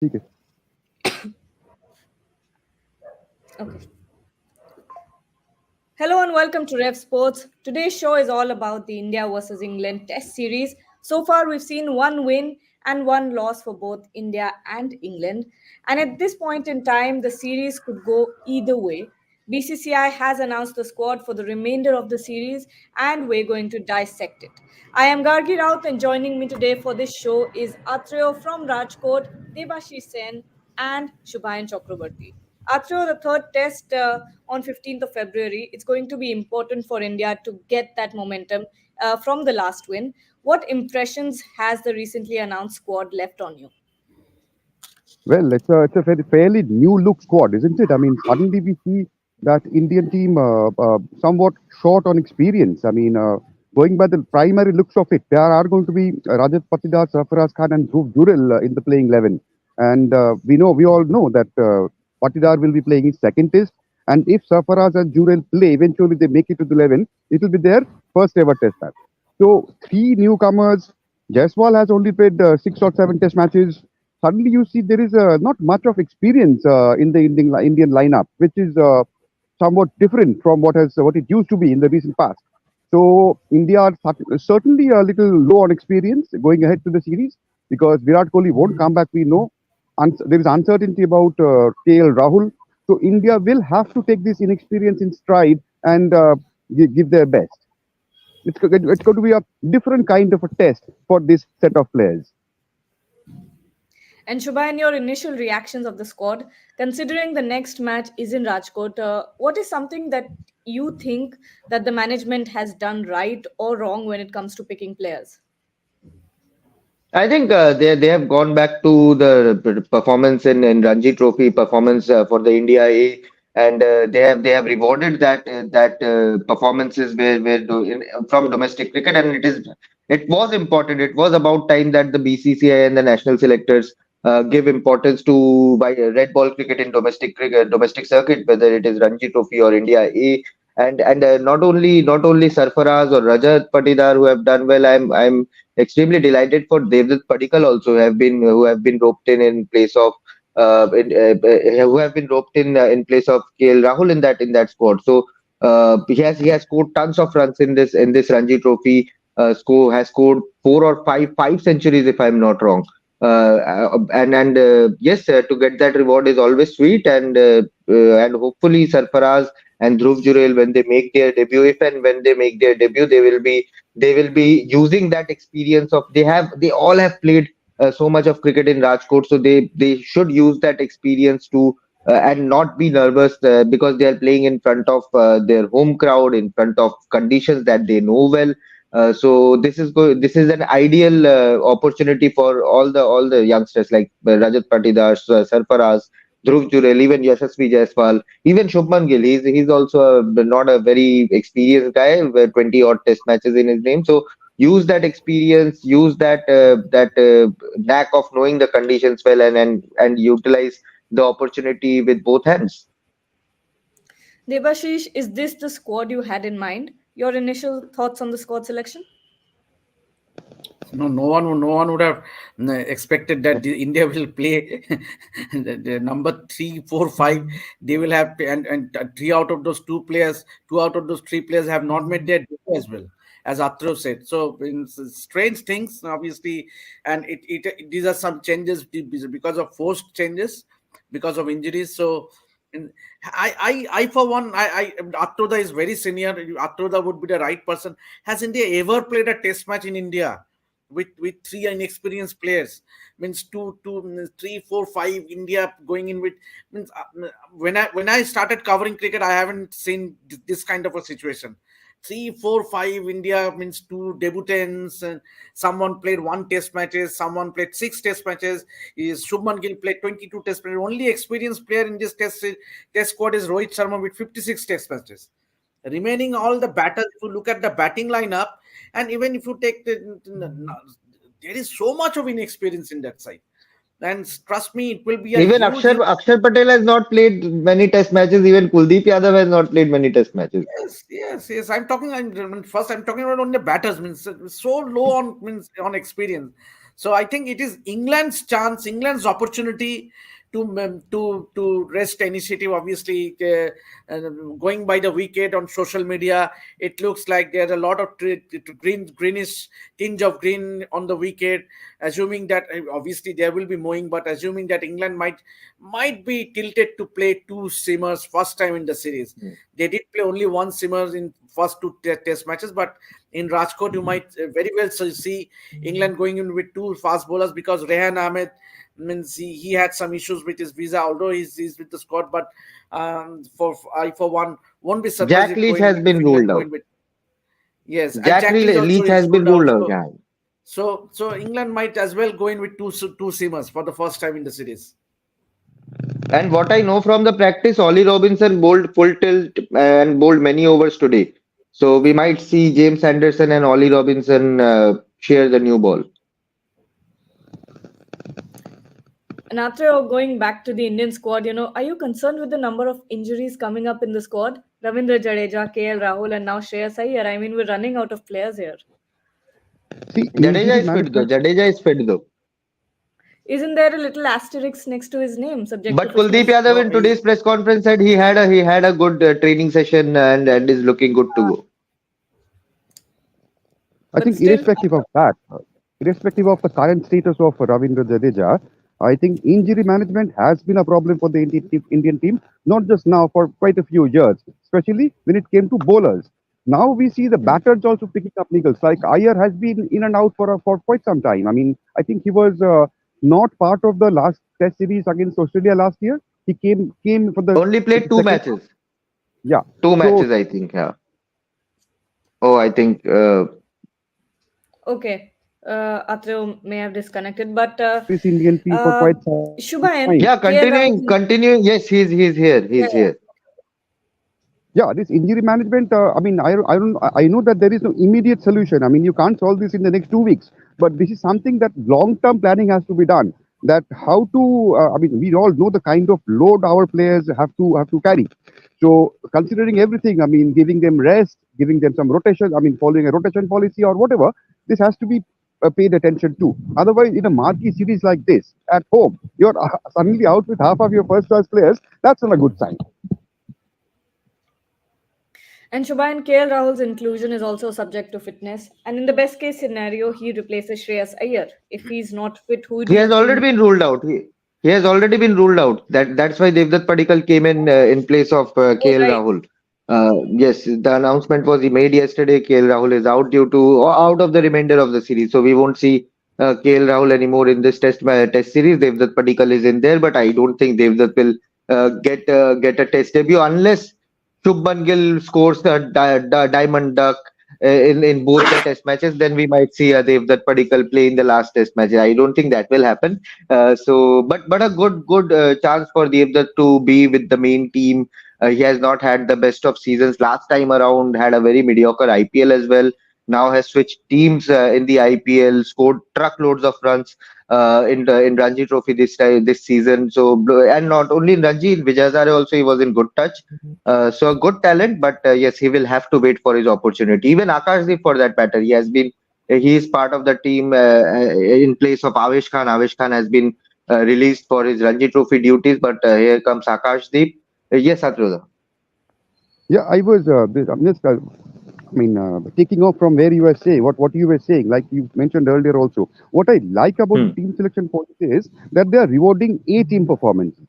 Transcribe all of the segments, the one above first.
ठीक है. Okay. Hello and welcome to Rev Sports. Today's show is all about the India versus England Test series. So far, we've seen one win and one loss for both India and England. And at this point in time, the series could go either way. BCCI has announced the squad for the remainder of the series, and we're going to dissect it. I am Gargi Raut, and joining me today for this show is Atreo from Rajkot, Debashish Sen, and Shubhayan Chakrabarti. After the third test on 15th of February, it's going to be important for India to get that momentum from the last win. What impressions has the recently announced squad left on you? Well, it's a fairly new look squad, isn't it? I mean, suddenly we see that Indian team somewhat short on experience. I mean, going by the primary looks of it, there are going to be Rajat Patidar, Sarfaraz Khan, and Dhruv Jurel in the playing 11, and we all know that Patidar will be playing his second test, and if Sarfaraz and Jurel play, eventually they make it to the 11, it will be their first ever test match. So three newcomers. Jaiswal has only played 6 or 7 test matches. Suddenly you see there is not much of experience in the Indian lineup, which is somewhat different from what it used to be in the recent past. So India are certainly a little low on experience going ahead to the series because Virat Kohli won't come back. We know there is uncertainty about KL Rahul. So India will have to take this inexperience in stride and give their best. It's going to be a different kind of a test for this set of players. And Shubha, in your initial reactions of the squad, considering the next match is in Rajkot, what is something that you think that the management has done right or wrong when it comes to picking players? I think they have gone back to the performance in Ranji Trophy performance for the India A, and they have rewarded that performances from domestic cricket, and it was important. It was about time that the BCCI and the national selectors give importance to by red ball cricket in domestic cricket, domestic circuit, whether it is Ranji Trophy or India A. And not only Sarfaraz or Rajat Patidar who have done well. I'm extremely delighted for Devdutt Padikkal also who have been roped in place of who have been roped in place of KL Rahul in that squad. So he has scored tons of runs in this Ranji Trophy. Has scored four or five centuries if I'm not wrong. And yes, to get that reward is always sweet, and hopefully Sarfaraz and Dhruv Jurel, when they make their debut, if and when they make their debut, they will be using that experience of they all have played so much of cricket in Rajkot, so they should use that experience to and not be nervous because they are playing in front of their home crowd, in front of conditions that they know well. So this is an ideal opportunity for all the youngsters like Rajat Patidar, Sarfaraz, Dhruv Jurel, even Yashasvi Jaiswal, even Shubman Gill. He's also not a very experienced guy with 20 odd test matches in his name. So use that experience, use that knack of knowing the conditions well, and utilize the opportunity with both hands. Debashish, is this the squad you had in mind? Your initial thoughts on the squad selection? No one would have expected that India will play the number 3, 4, 5. They will have, and three out of those two players, two out of those three players have not made their debut as well, as Atro said. So strange things, obviously, and these are some changes because of forced changes, because of injuries. So. in- I for one, Atroda is very senior. Atroda would be the right person. Has India ever played a test match in India with three inexperienced players? Means two, 3, 4, 5 India going in with means when I started covering cricket, I haven't seen this kind of a situation. 3, 4, 5 India means two debutants, and someone played one test matches, someone played 6 test matches. Is Shubman Gill played 22 test matches? Only experienced player in this test squad is Rohit Sharma with 56 test matches. Remaining all the batters, if you look at the batting lineup, and even if you take there is so much of inexperience in that side. And trust me, it will be a Even huge. Akshar Patel has not played many test matches. Even Kuldeep Yadav has not played many test matches. Yes. I'm talking. First, I'm talking about on the batters. Means so low on experience. So I think it is England's chance, England's opportunity to rest initiative. Obviously, going by the wicket on social media, it looks like there's a lot of greenish tinge of green on the wicket. Assuming that obviously there will be mowing, but assuming that England might be tilted to play two seamers first time in the series. They did play only one seamer in first two test matches, but in Rajkot you might very well see England going in with two fast bowlers, because Rehan Ahmed means he had some issues with his visa, although he's with the squad. But I for one won't be surprised Jack if Leach has been ruled England out. going with, yes, and Jack Jack Leach also Leach is has been ruled out. ruled out. So Yeah. so England might as well go in with two seamers for the first time in the series. And what I know from the practice, Ollie Robinson bowled full tilt and bowled many overs today. So we might see James Anderson and Ollie Robinson share the new ball. And after going back to the Indian squad, are you concerned with the number of injuries coming up in the squad? Ravindra Jadeja, KL Rahul, and now Shreyas Iyer. I mean, we're running out of players here. See, Jadeja injury is fit though. management. Jadeja is fit though. Isn't there a little asterisk next to his name, subject to But Kuldeep fitness? Yadav No, in today's press conference said he had a good training session and is looking good to go. I But think still, irrespective of the current status of Ravindra Jadeja, I think injury management has been a problem for the Indian team, not just now, for quite a few years, especially when it came to bowlers. Now we see the batters also picking up niggles. Like Iyer has been in and out for quite some time. I mean, I think he was not part of the last Test series against Australia last year. He came for the Only played two second. matches. Yeah. Two So matches, I think. Yeah. Oh, I think. okay. Atreo may have disconnected, but this Indian team for quite some Shubha time. and Yeah, KL continuing, Rahul. continuing. Yes, he's here. Yeah, He's here. Yeah, this injury management. I mean, I know that there is no immediate solution. I mean, you can't solve this in the next 2 weeks. But this is something that long-term planning has to be done. That how to. I mean, we all know the kind of load our players have to carry. So, considering everything, I mean, giving them rest, giving them some rotation. I mean, following a rotation policy or whatever. This has to be paid attention to. Otherwise, in a marquee series like this at home, you're suddenly out with half of your first-class players. That's not a good sign. And Shubha and KL Rahul's inclusion is also subject to fitness. And in the best case scenario, he replaces Shreyas Iyer. If he's not fit, who He do you has already think? been ruled out. He has already been ruled out. That's why Devdutt Padikkal came in place of Oh, KL right. Rahul. Yes, the announcement was made yesterday. KL Rahul is out due to or out of the remainder of the series, so we won't see KL Rahul anymore in this test series. Devdutt Padikkal is in there, but I don't think Devdutt will get a test debut unless Shubman Gill scores the diamond duck in both the test matches. Then we might see Devdutt Padikkal play in the last test match. I don't think that will happen. But a good chance for Devdutt to be with the main team. He has not had the best of seasons last time around. Had a very mediocre IPL as well. Now has switched teams in the IPL. Scored truckloads of runs in Ranji Trophy this season. So and not only in Ranji, in Vijay Hazare also he was in good touch. So a good talent, but yes, he will have to wait for his opportunity. Even Akashdeep, for that matter, he is part of the team in place of Avesh Khan. Avesh Khan has been released for his Ranji Trophy duties, but here comes Akashdeep. Yes, Atroda. Yeah, I'm just, I mean, taking off from where you were saying, what you were saying, like you mentioned earlier also. What I like about the Hmm. team selection policy is that they are rewarding a team performance.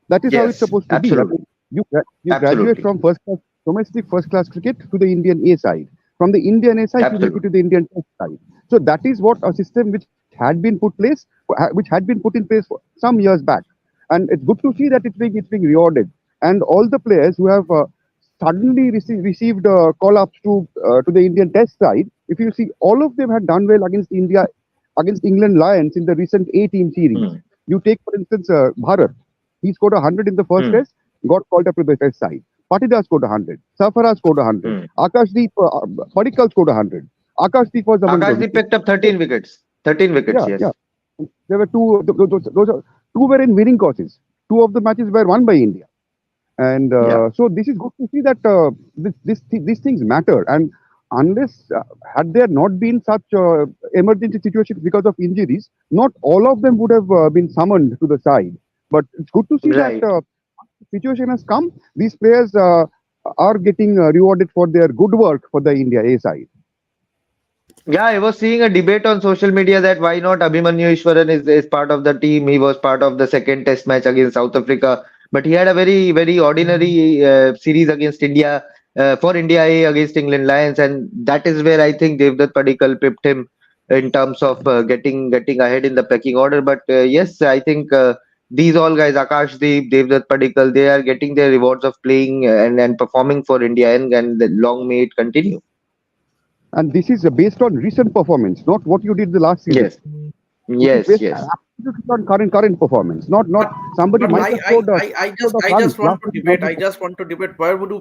That is how it's Yes, supposed to be. I absolutely, mean, you graduate absolutely, from domestic first class cricket to the Indian A side. From the Indian A side, you make it absolutely. to the Indian Test side. So that is what a system which had been put in place for some years back, and it's good to see that it's being rewarded. And all the players who have suddenly received call-ups to the Indian Test side. If you see, all of them had done well against England Lions in the recent A-team series. Hmm. You take, for instance, Bharat. He scored 100 in the first Hmm. Test, got called up to the Test side. Patida scored 100. Sarfaraz scored 100. Hmm. Akashdeep, Padikkal scored 100. Akashdeep was among the Akashdeep wickets. picked up 13 wickets. 13 wickets. Yeah, Yes. yeah. There were two were in winning causes. Two of the matches were won by India. And Yeah. so this is good to see that these things matter. And unless had there not been such emergency situations because of injuries, not all of them would have been summoned to the side. But it's good to see that Right. situation has come. These players are getting rewarded for their good work for the India A side. Yeah, I was seeing a debate on social media that why not Abhimanyu Ishwaran is part of the team. He was part of the second test match against South Africa, but he had a very ordinary series against India, for India A against England Lions, and that is where I think Devdutt Padikkal pipped him in terms of getting ahead in the pecking order. But yes, I think these all guys, Akashdeep, Devdutt Padikkal, they are getting their rewards of playing and performing for India, and long may it continue. And this is based on recent performance, not what you did the last season. Yes, This is yes, based yes. absolutely on current performance. Not But somebody but might have scored scored a I runs just want last to season. debate. I just want to debate. Where would you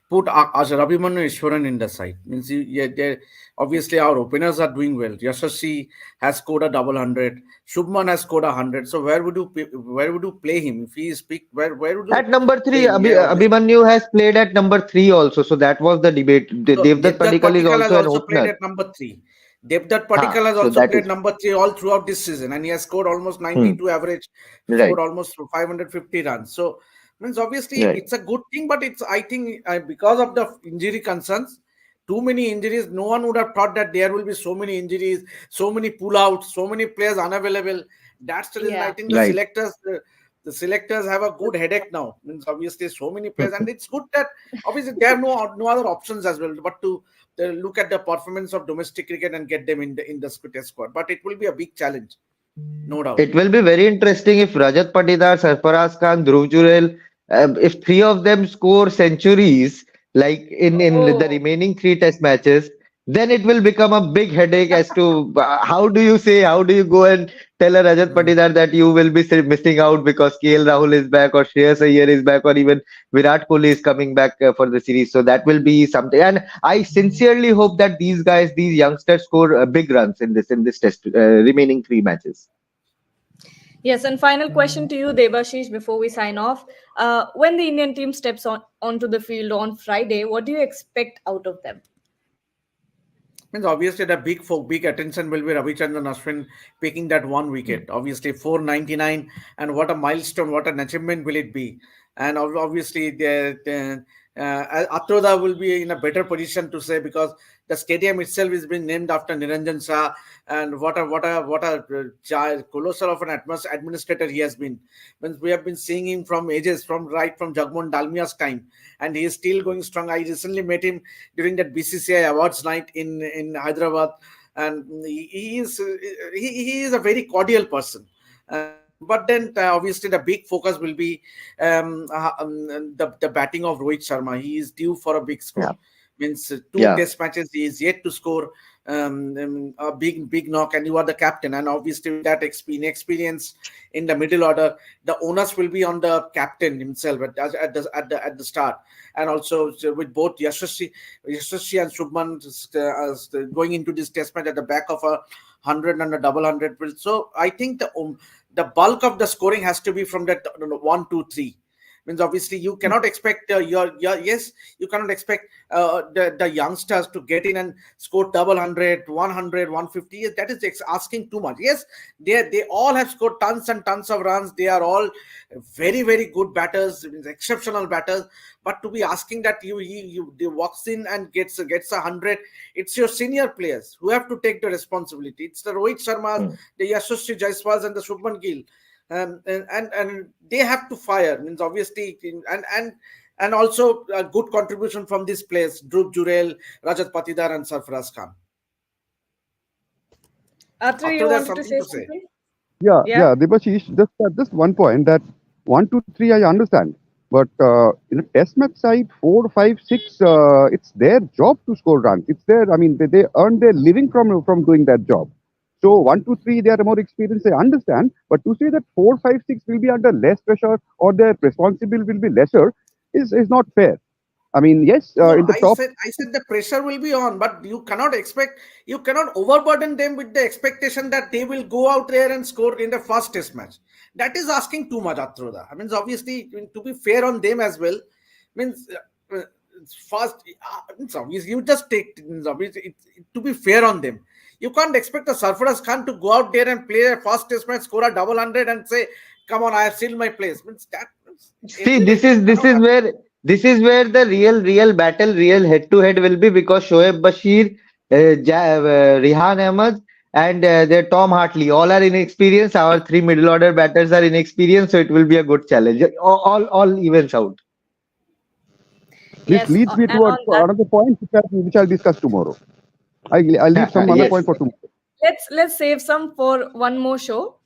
put as Abhimanyu Ishwaran in the side? Means yeah, obviously our openers are doing well. Yashasvi has scored a double hundred. Shubman has scored 100. So where would you play him if he is picked? Where would you At number play three, him? Yeah, obviously. Abhimanyu has played at number three also, so that was the debate. So Devdutt Devdutt Padikkal is Padikkal has also an also played opener. at number three. Devdutt Padikkal Ha, has so also that played is number three all throughout this season, and he has scored almost hmm, 92 average, scored right, almost 550 runs. So means obviously right. it's a good thing, but it's I think because of the injury concerns, too many injuries. No one would have thought that there will be so many injuries, so many pullouts, so many players unavailable. That's the reason I Yeah. think Right. the selectors have a good headache now. Means obviously so many players, and it's good that obviously there are no other options as well, but to look at the performance of domestic cricket and get them in the test squad. But it will be a big challenge, no doubt. It will be very interesting if Rajat Patidar, Sarfaraz Khan, Dhruv Jurel, if three of them score centuries, like in the Oh, remaining three test matches, then it will become a big headache as to how do you go and tell a Rajat Mm. Patidar that you will be missing out because KL Rahul is back or Shreyas Iyer is back or even Virat Kohli is coming back for the series. So that will be something. And I sincerely hope that these guys, these youngsters, score big runs in this test remaining three matches. yes. And final question to you, Devashish, before we sign off. When the Indian team steps onto the field on Friday, what do you expect out of them? Means obviously the big attention will be Ravichandran Ashwin picking that one wicket. Obviously 499, and what a milestone, what an achievement will it be? And obviously Atroda will be in a better position to say, because the stadium itself is being named after Niranjan Shah, and what a colossal of an administrator he has been. Means we have been seeing him from ages, from Jagmohan Dalmia's time, and he is still going strong. I recently met him during that BCCI awards night in Hyderabad, and he is a very cordial person. But then obviously the big focus will be the batting of Rohit Sharma. He is due for a big score. Yeah. Means two Yeah. test matches he is yet to score a big knock, and you are the captain, and obviously with that experience in the middle order, the onus will be on the captain himself at the start. And also so with both Yashasvi and Shubman going into this test match at the back of a hundred and a double hundred. So I think the bulk of the scoring has to be from that 1, 2, 3. Means obviously you cannot expect yes, you cannot expect the youngsters to get in and score double hundred, 100, 150. Yes, that is asking too much. Yes, they all have scored tons and tons of runs. They are all very good batters, exceptional batters. But to be asking that you they walks in and gets 100, it's your senior players who have to take the responsibility. It's the Rohit Sharmas, Hmm. the Yashasvi Jaiswals, and the Shubman Gill. And they have to fire. Means obviously, and also a good contribution from these players: Dhruv Jurel, Rajat Patidar, and Sarfaraz Khan. Atra, After you that, wanted to something say to say. something? Yeah, Yeah. yeah, Debashish, just one point that 1, 2, 3 I understand, but in a test match side 4, 5, 6, it's their job to score runs. It's their, I mean, they earn their living from doing that job. So 1, 2, 3 they are more experienced. I understand, but to say that 4, 5, 6 will be under less pressure or their responsibility will be lesser is not fair. I mean, yes, No, in the top. I said the pressure will be on, but you cannot overburden them with the expectation that they will go out there and score in the first test match. That is asking too much, Atroda. I mean, obviously, to be fair on them as well, means fast. You just take to be fair on them. You can't expect a Sarfaraz Khan to go out there and play a fast test match, score a double hundred, and say, "Come on, I have sealed my place." Means that See, this is where the real battle, real head to head will be, because Shoaib Bashir, Rihan Ahmed, and their Tom Hartley all are inexperienced. Our three middle order batters are inexperienced, so it will be a good challenge. All evens out. This Yes, leads me and to on that, another point which I'll discuss tomorrow. I'll leave some other Yes. point for tomorrow. let's save some for one more show.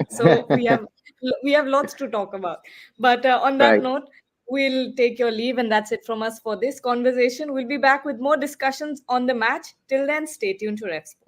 So we have lots to talk about. But on that Right. note, we'll take your leave, and that's it from us for this conversation. We'll be back with more discussions on the match. Till then, stay tuned to Ref Sport.